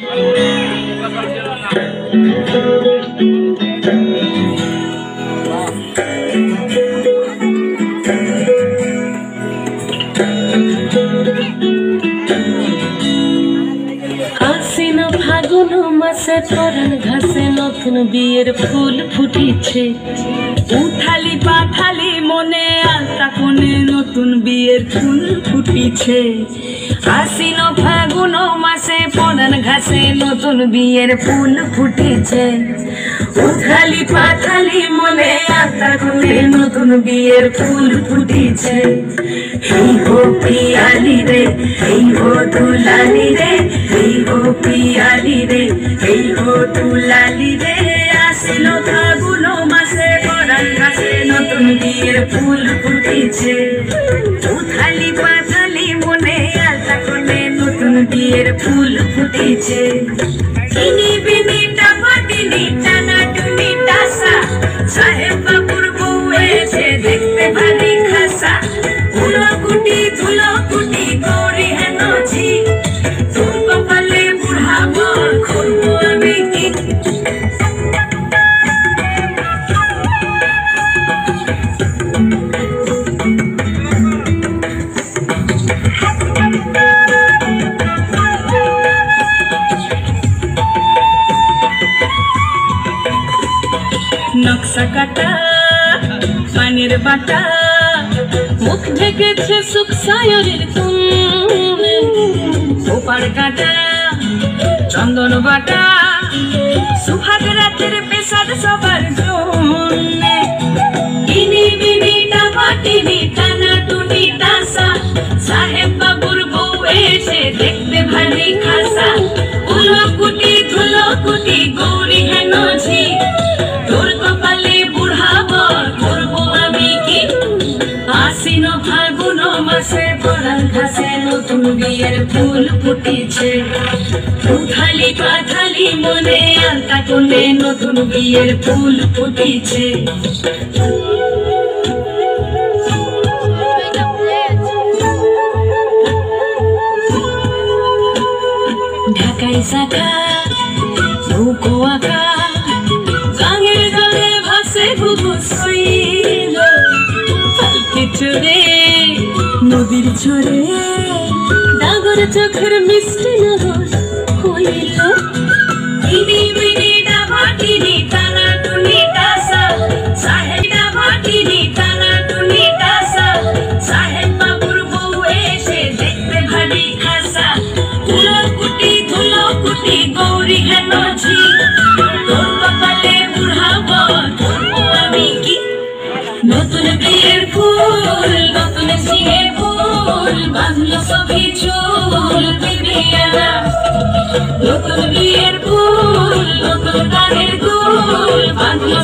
হাসিনা ফাগুন মাসে পরান ঘাসে নতুন বিয়ের ফুল ফুটিছে। উঠালি পাঠালি মনে আলতা কোণে নতুন বিয়ের ফুল ফুটিছে। হাসিনা ফাগুন মাসে পরান ঘাসে নতুন বিয়ের ফুল ফুটিছে। উঠালি পাঠালি মনে আলতা কোণে নতুন বিয়ের ফুল ফুটিছে। এই গো পিয়ালি রে, এই গো দুলালি রে, এই গো পিয়ালি রে, এই গো দুলালি রে। আসিল ফাগুন মাসে পরান ঘাসে নতুন বিয়ের ফুল ফুটিছে। উঠালি পাঠালি মনে আলতা কোণে নতুন বিয়ের ফুল ফুটিছে। ইনি বিনি টাপাটিনি টানা টুনি টাসা, সাহেব বাবুর বউ এসে দেখতে ভারী খাসা। ধুলো কুটি গৌরী হেন ঝি, তোর কপালে বুড়া বর করবো আমি কি। নকশা কাটা পানির বাটা, মুখ ঢেকেছে সুখ সায়রের কোণে। ওপার কাটা চন্দন বাটা, সুহাগ রাতের পেশাদ সবার জন্যে। ইনি বিনি টাপাটিনি টানা টুনি টাসা, সাহেব বাবুর বউ এসে দেখতে ভারী খাসা। ধুলো কুটি গৌরী হেন ঝি, তোর কপালে বুড়া বর করবো আমি কি। আশ্বিন ফাগুন মাসে পরান ঘাসে নতুন বিয়ের ফুল ফুটিছে। উঠালি পাঠালি মনে আলতা কোণে নতুন বিয়ের ফুল ফুটিছে। ঢাকাই শাখা নৌকো আঁকা, গাঙে গাঙে ভাসে ঘুঘু শৈল। পালকি চড়ে নদীর ঝরে, ডাগর চোখের মিষ্টি নগর হইল। ইনি বিনি ডাভাটিনি টানা টুনি টাসা, সাহেব ডাভাটিনি টানা টুনি টাসা। সাহেব বাবুর বউ এসে দেখতে ভারী খাসা। ধুলো কুটি গৌরী হেন ঝি, তোর কপালে বুড়া বর করবো আমি কি। নতুন বিয়ের ফুল নতুন ঝিঙে ফুল, বাঁধলো সবই চুল বিবিয়ানা। নতুন বিয়ের ফুল নতুন কানের দুল, বাঁধলো